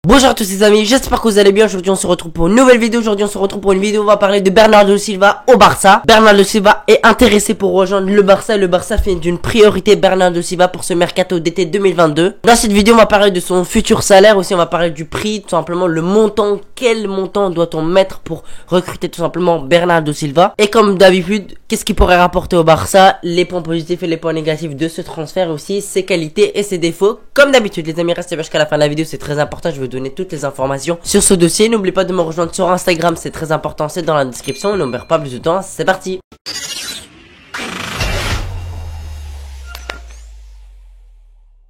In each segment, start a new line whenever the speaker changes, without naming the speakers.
Bonjour à tous les amis, j'espère que vous allez bien. Aujourd'hui on se retrouve pour une nouvelle vidéo. Aujourd'hui on se retrouve pour une vidéo où on va parler de Bernardo Silva au Barça. Bernardo Silva est intéressé pour rejoindre le Barça. Le Barça fait d'une priorité Bernardo Silva pour ce mercato d'été 2022. Dans cette vidéo on va parler de son futur salaire. Aussi on va parler du prix, tout simplement le montant. Quel montant doit-on mettre pour recruter tout simplement Bernardo Silva. Et comme d'habitude, qu'est-ce qu'il pourrait rapporter au Barça, les points positifs et les points négatifs de ce transfert, aussi ses qualités et ses défauts. Comme d'habitude les amis, restez jusqu'à la fin de la vidéo, c'est très important. Je veux donner toutes les informations sur ce dossier. N'oubliez pas de me rejoindre sur Instagram, c'est très important, c'est dans la description. Ne perd pas plus de temps, c'est parti.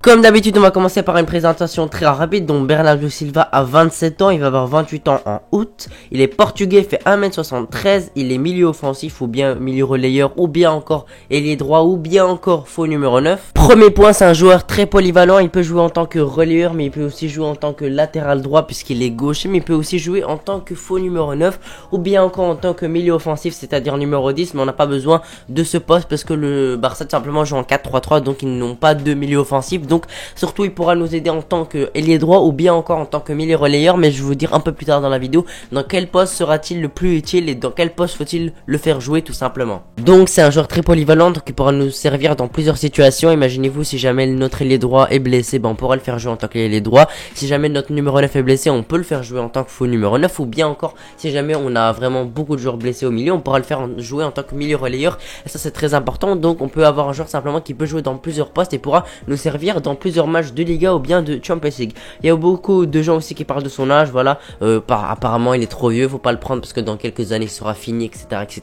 Comme d'habitude, on va commencer par une présentation très rapide. Donc Bernardo Silva a 27 ans, il va avoir 28 ans en août. Il est portugais, fait 1m73, il est milieu offensif ou bien milieu relayeur ou bien encore ailier droit ou bien encore faux numéro 9. Premier point, c'est un joueur très polyvalent, il peut jouer en tant que relayeur mais il peut aussi jouer en tant que latéral droit puisqu'il est gaucher, mais il peut aussi jouer en tant que faux numéro 9 ou bien encore en tant que milieu offensif, c'est-à-dire numéro 10, mais on n'a pas besoin de ce poste parce que le Barça tout simplement joue en 4-3-3, donc ils n'ont pas de milieu offensif. Donc surtout il pourra nous aider en tant que ailier droit ou bien encore en tant que milieu relayeur, mais je vais vous dire un peu plus tard dans la vidéo dans quel poste sera-t-il le plus utile et dans quel poste faut-il le faire jouer tout simplement. Donc c'est un joueur très polyvalent, donc il pourra nous servir dans plusieurs situations. Imaginez-vous si jamais notre ailier droit est blessé, on pourra le faire jouer en tant qu'ailier droit. Si jamais notre numéro 9 est blessé, on peut le faire jouer en tant que faux numéro 9, ou bien encore si jamais on a vraiment beaucoup de joueurs blessés au milieu, on pourra le faire jouer en tant que milieu relayeur, et ça c'est très important. Donc on peut avoir un joueur simplement qui peut jouer dans plusieurs postes et pourra nous servir dans plusieurs matchs de Liga ou bien de Champions League. Il y a beaucoup de gens aussi qui parlent de son âge, voilà, apparemment il est trop vieux, faut pas le prendre parce que dans quelques années il sera fini, etc.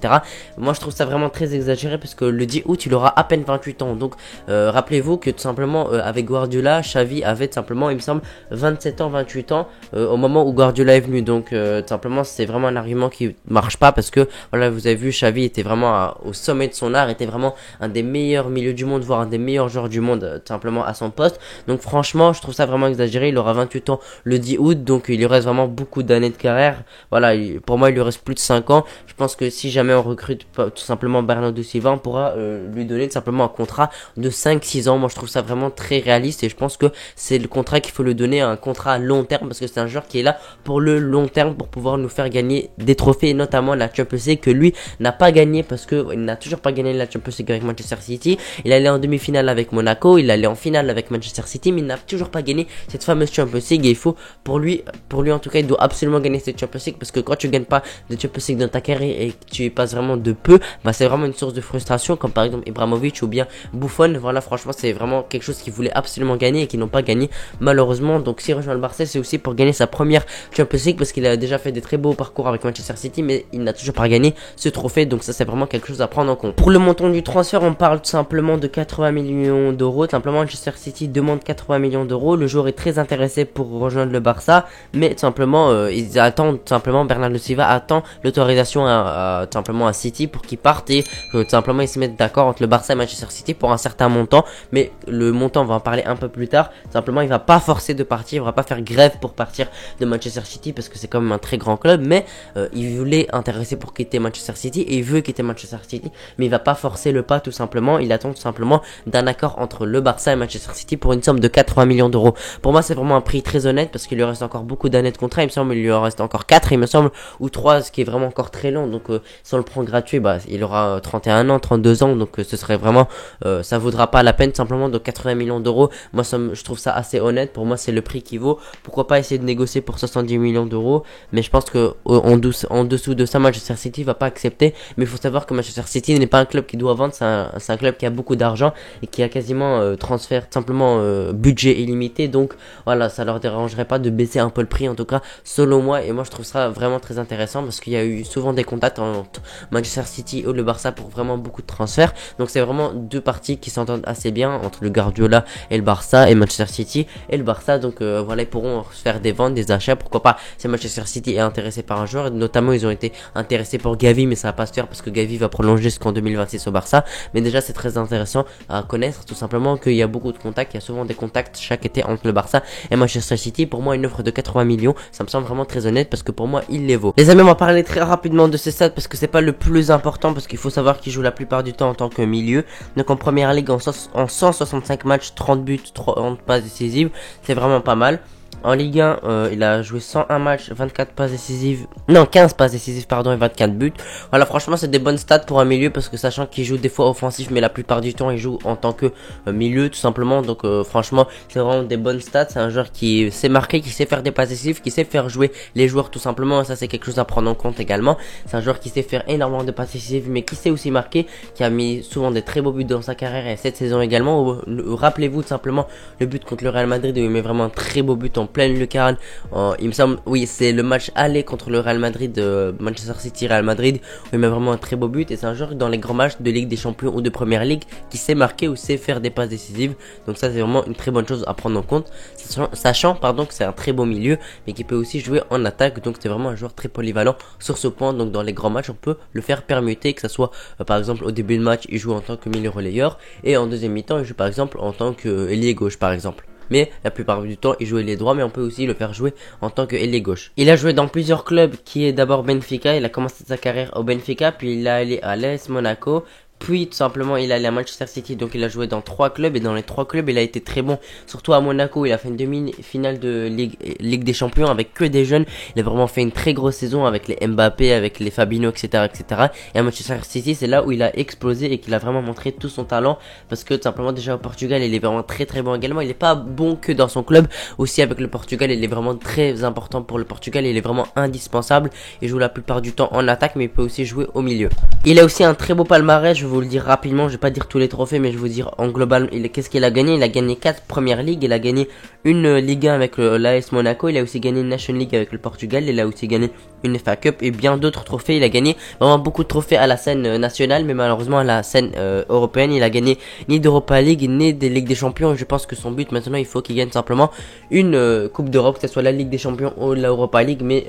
Moi je trouve ça vraiment très exagéré parce que le 10 août il aura à peine 28 ans. Donc rappelez-vous que tout simplement avec Guardiola, Xavi avait tout simplement, il me semble, 27 ans, 28 ans au moment où Guardiola est venu. Donc tout simplement c'est vraiment un argument qui marche pas parce que voilà, vous avez vu, Xavi était vraiment au sommet de son art, était vraiment un des meilleurs milieux du monde, voire un des meilleurs joueurs du monde tout simplement à son poste. Donc franchement je trouve ça vraiment exagéré. Il aura 28 ans le 10 août, donc il lui reste vraiment beaucoup d'années de carrière. Voilà, pour moi il lui reste plus de 5 ans. Je pense que si jamais on recrute tout simplement Bernardo Silva, on pourra lui donner tout simplement un contrat de 5-6 ans. Moi je trouve ça vraiment très réaliste et je pense que c'est le contrat qu'il faut le donner, un contrat à long terme, parce que c'est un joueur qui est là pour le long terme, pour pouvoir nous faire gagner des trophées, notamment la Champions League que lui n'a pas gagné, parce que il n'a toujours pas gagné la Champions League avec Manchester City. Il allait en demi-finale avec Monaco, il allait en finale avec Manchester City, mais il n'a toujours pas gagné cette fameuse Champions League. Et il faut pour lui en tout cas, il doit absolument gagner cette Champions League, parce que quand tu gagnes pas de Champions League dans ta carrière et que tu y passes vraiment de peu, c'est vraiment une source de frustration, comme par exemple Ibrahimovic ou bien Buffon. Voilà, franchement c'est vraiment quelque chose qu'il voulait absolument gagner et qu'ils n'ont pas gagné malheureusement. Donc s'il rejoint le Barça, c'est aussi pour gagner sa première Champions League, parce qu'il a déjà fait des très beaux parcours avec Manchester City, mais il n'a toujours pas gagné ce trophée. Donc ça c'est vraiment quelque chose à prendre en compte. Pour le montant du transfert, on parle tout simplement de 80 millions d'euros. Simplement Manchester City demande 80 millions d'euros. Le joueur est très intéressé pour rejoindre le Barça, mais tout simplement ils attendent, tout simplement Bernardo Silva attend l'autorisation tout simplement à City pour qu'il parte, et tout simplement ils se mettent d'accord entre le Barça et Manchester City pour un certain montant. Mais le montant on va en parler un peu plus tard. Simplement il va pas forcer de partir, il va pas faire grève pour partir de Manchester City parce que c'est quand même un très grand club, mais il voulait intéresser pour quitter Manchester City et il veut quitter Manchester City, mais il va pas forcer le pas. Tout simplement il attend tout simplement d'un accord entre le Barça et Manchester City pour une somme de 80 millions d'euros. Pour moi c'est vraiment un prix très honnête parce qu'il lui reste encore beaucoup d'années de contrat. Il me semble il lui en reste encore 4 il me semble, ou 3, ce qui est vraiment encore très long. Donc si on le prend gratuit, il aura 31 ans, 32 ans, donc ce serait vraiment ça vaudra pas la peine simplement de 80 millions d'euros. Moi je trouve ça assez honnête. Pour moi c'est le prix qui vaut. Pourquoi pas essayer de négocier pour 70 millions d'euros, mais je pense que en dessous de ça Manchester City va pas accepter. Mais il faut savoir que Manchester City n'est pas un club qui doit vendre, c'est un club qui a beaucoup d'argent et qui a quasiment transfert simplement budget illimité. Donc voilà, ça leur dérangerait pas de baisser un peu le prix, en tout cas selon moi. Et moi je trouve ça vraiment très intéressant parce qu'il y a eu souvent des contacts entre Manchester City et le Barça pour vraiment beaucoup de transferts. Donc c'est vraiment deux parties qui s'entendent assez bien entre le Guardiola et le Barça, et Manchester City et le Barça. Donc voilà, ils pourront faire des ventes, des achats, pourquoi pas. Si Manchester City est intéressé par un joueur, et notamment ils ont été intéressés pour Gavi, mais ça va pas se faire parce que Gavi va prolonger jusqu'en 2026 au Barça. Mais déjà c'est très intéressant à connaître, tout simplement qu'il y a beaucoup de contacts, il y a souvent des contacts chaque été entre le Barça et Manchester City. Pour moi une offre de 80 millions ça me semble vraiment très honnête parce que pour moi il les vaut. Les amis, on va parler très rapidement de ces stats parce que c'est pas le plus important, parce qu'il faut savoir qu'il joue la plupart du temps en tant que milieu. Donc en première ligue, en 165 matchs, 30 buts, 30 passes décisives, c'est vraiment pas mal. En Ligue 1, il a joué 101 matchs, 24 passes décisives, non 15 passes décisives pardon et 24 buts. Voilà, franchement c'est des bonnes stats pour un milieu parce que sachant qu'il joue des fois offensif mais la plupart du temps il joue en tant que milieu tout simplement. Donc franchement c'est vraiment des bonnes stats. C'est un joueur qui sait marquer, qui sait faire des passes décisives, qui sait faire jouer les joueurs tout simplement. Ça c'est quelque chose à prendre en compte également. C'est un joueur qui sait faire énormément de passes décisives mais qui sait aussi marquer, qui a mis souvent des très beaux buts dans sa carrière et cette saison également. Rappelez-vous tout simplement le but contre le Real Madrid où il met vraiment un très beau but en pleine lucarne. Il me semble, oui, c'est le match aller contre le Real Madrid, Manchester City Real Madrid, où il met vraiment un très beau but. Et c'est un joueur dans les grands matchs de Ligue des Champions ou de Première Ligue qui sait marquer ou sait faire des passes décisives. Donc ça c'est vraiment une très bonne chose à prendre en compte, sachant pardon que c'est un très beau milieu mais qui peut aussi jouer en attaque. Donc c'est vraiment un joueur très polyvalent sur ce point. Donc dans les grands matchs on peut le faire permuter, que ça soit par exemple au début de match il joue en tant que milieu relayeur et en deuxième mi-temps il joue par exemple en tant que ailier gauche par exemple. Mais la plupart du temps il joue ailier droit, mais on peut aussi le faire jouer en tant que ailier gauche. Il a joué dans plusieurs clubs, qui est d'abord Benfica. Il a commencé sa carrière au Benfica, puis il est allé à l'AS Monaco. Puis tout simplement il est allé à Manchester City, donc il a joué dans 3 clubs et dans les 3 clubs il a été très bon, surtout à Monaco. Il a fait une demi-finale de Ligue des Champions avec que des jeunes. Il a vraiment fait une très grosse saison avec les Mbappé, avec les Fabinho, etc. Et à Manchester City c'est là où il a explosé et qu'il a vraiment montré tout son talent, parce que tout simplement déjà au Portugal il est vraiment très très bon également. Il est pas bon que dans son club, aussi avec le Portugal il est vraiment très important pour le Portugal. Il est vraiment indispensable. Il joue la plupart du temps en attaque mais il peut aussi jouer au milieu. Il a aussi un très beau palmarès, je vais vous le dire rapidement, je vais pas dire tous les trophées mais je vais vous dire en global qu'est-ce qu'il a gagné. Il a gagné 4 premières ligues, il a gagné une Ligue 1 avec l'AS Monaco, il a aussi gagné une Nation League avec le Portugal, il a aussi gagné une FA Cup et bien d'autres trophées. Il a gagné vraiment beaucoup de trophées à la scène nationale, mais malheureusement à la scène européenne il a gagné ni d'Europa League ni des Ligues des Champions. Je pense que son but maintenant il faut qu'il gagne simplement une Coupe d'Europe, que ce soit la Ligue des Champions ou l'Europa League. Mais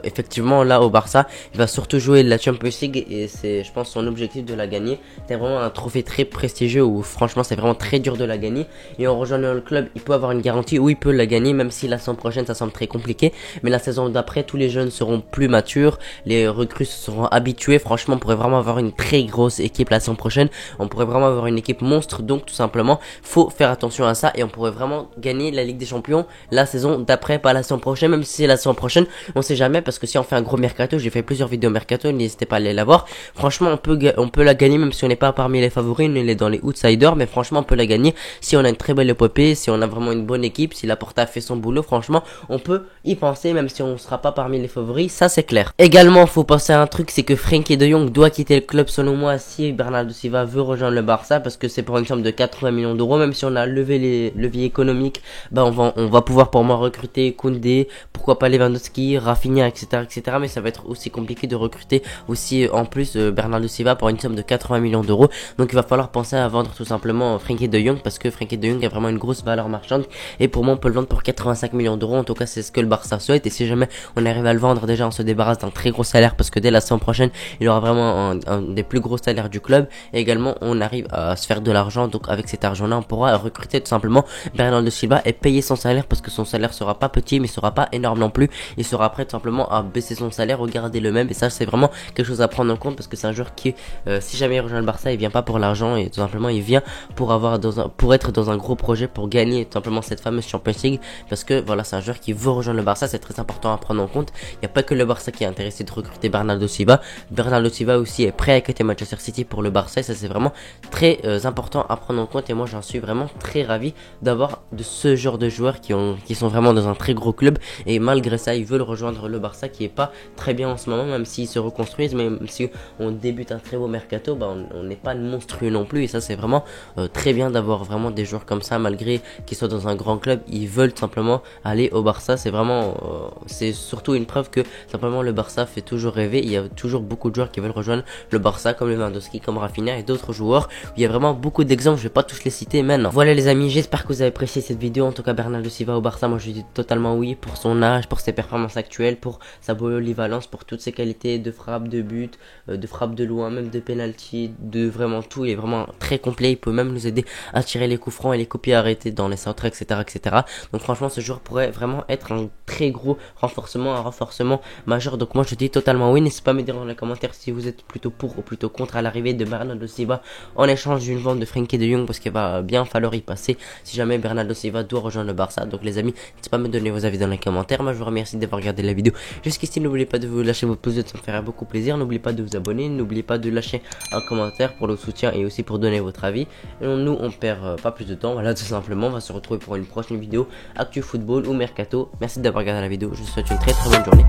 effectivement là au Barça il va surtout jouer la Champions League et c'est je pense son objectif de la gagner. C'est vraiment un trophée très prestigieux où franchement c'est vraiment très dur de la gagner. Et en rejoignant le club il peut avoir une garantie où il peut la gagner, même si la saison prochaine ça semble très compliqué. Mais la saison d'après tous les jeunes seront plus matures, les recrues se seront habitués. Franchement on pourrait vraiment avoir une très grosse équipe la saison prochaine. On pourrait vraiment avoir une équipe monstre. Donc tout simplement faut faire attention à ça et on pourrait vraiment gagner la Ligue des Champions la saison d'après, pas la saison prochaine. Même si c'est la saison prochaine on sait jamais, parce que si on fait un gros mercato, j'ai fait plusieurs vidéos mercato, n'hésitez pas à aller la voir. Franchement on peut la gagner même si on n'est pas parmi les favoris, on est dans les outsiders, mais franchement on peut la gagner si on a une très belle épopée, si on a vraiment une bonne équipe, si Laporta fait son boulot. Franchement on peut y penser même si on ne sera pas parmi les favoris, ça c'est clair. Également faut penser à un truc, c'est que Frenkie de Jong doit quitter le club selon moi si Bernardo Silva veut rejoindre le Barça, parce que c'est pour une somme de 80 millions d'euros. Même si on a levé les leviers économiques, bah on va pouvoir pour moi recruter Koundé, pourquoi pas Lewandowski, Rafinha, etc. Mais ça va être aussi compliqué de recruter aussi en plus Bernardo Silva pour une somme de 80 millions d'euros. Donc il va falloir penser à vendre tout simplement Frenkie de Jong, parce que Frenkie de Jong a vraiment une grosse valeur marchande et pour moi on peut le vendre pour 85 millions d'euros. En tout cas c'est ce que le Barça souhaite, et si jamais on arrive à le vendre, déjà on se débarrasse d'un très gros salaire, parce que dès la saison prochaine il aura vraiment un des plus gros salaires du club. Et également on arrive à se faire de l'argent, donc avec cet argent là on pourra recruter tout simplement Bernardo Silva et payer son salaire, parce que son salaire sera pas petit mais sera pas énorme non plus. Il sera prêt tout simplement à baisser son salaire ou garder le même, et ça c'est vraiment quelque chose à prendre en compte, parce que c'est un joueur qui si jamais il rejoint le Barça il vient pas pour l'argent, et tout simplement il vient pour avoir pour être dans un gros projet, pour gagner tout simplement cette fameuse Champions League, parce que voilà c'est un joueur qui veut rejoindre le Barça. C'est très important à prendre en compte. Il n'y a pas que le Barça qui est intéressé de recruter Bernardo Silva. Bernardo Silva aussi est prêt à quitter Manchester City pour le Barça, et ça c'est vraiment très important à prendre en compte. Et moi j'en suis vraiment très ravi d'avoir de ce genre de joueurs qui sont vraiment dans un très gros club, et malgré ça ils veulent rejoindre le Barça qui est pas très bien en ce moment, même s'ils se reconstruisent, même si on débute un très beau mercato, bah on n'est pas monstrueux non plus. Et ça c'est vraiment très bien d'avoir vraiment des joueurs comme ça, malgré qu'ils soient dans un grand club, ils veulent simplement aller au Barça. C'est vraiment c'est surtout une preuve que simplement le Barça fait toujours rêver. Il y a toujours beaucoup de joueurs qui veulent rejoindre le Barça, comme Lewandowski, comme Rafinha et d'autres joueurs. Il y a vraiment beaucoup d'exemples, je vais pas tous les citer maintenant. Voilà les amis, j'espère que vous avez apprécié cette vidéo. En tout cas Bernardo Silva au Barça, moi je dis totalement oui, pour son âge, pour ses performances actuelles, pour sa polyvalence, pour toutes ses qualités de frappe, de but, de frappe de loin, même de penalty, de vraiment tout. Il est vraiment très complet. Il peut même nous aider à tirer les coups francs et les coups pieds arrêtés dans les centres, etc. Donc franchement, ce joueur pourrait vraiment être un très gros renforcement, un renforcement majeur. Donc moi, je dis totalement oui. N'hésitez pas à me dire dans les commentaires si vous êtes plutôt pour ou plutôt contre à l'arrivée de Bernardo Silva en échange d'une vente de Frenkie de Jong, parce qu'il va bien falloir y passer si jamais Bernardo Silva doit rejoindre le Barça. Donc les amis, n'hésitez pas à me donner vos avis dans les commentaires. Moi, je vous remercie d'avoir regardé la vidéo jusqu'ici. N'oubliez pas de vous lâcher vos pouces bleus, ça me ferait beaucoup plaisir. N'oubliez pas de vous abonner, n'oubliez pas de lâcher un commentaire pour le soutien et aussi pour donner votre avis. Et nous, on perd pas plus de temps. Voilà, tout simplement, on va se retrouver pour une prochaine vidéo Actu Football ou Mercato. Merci d'avoir regardé la vidéo. Je vous souhaite une très bonne journée.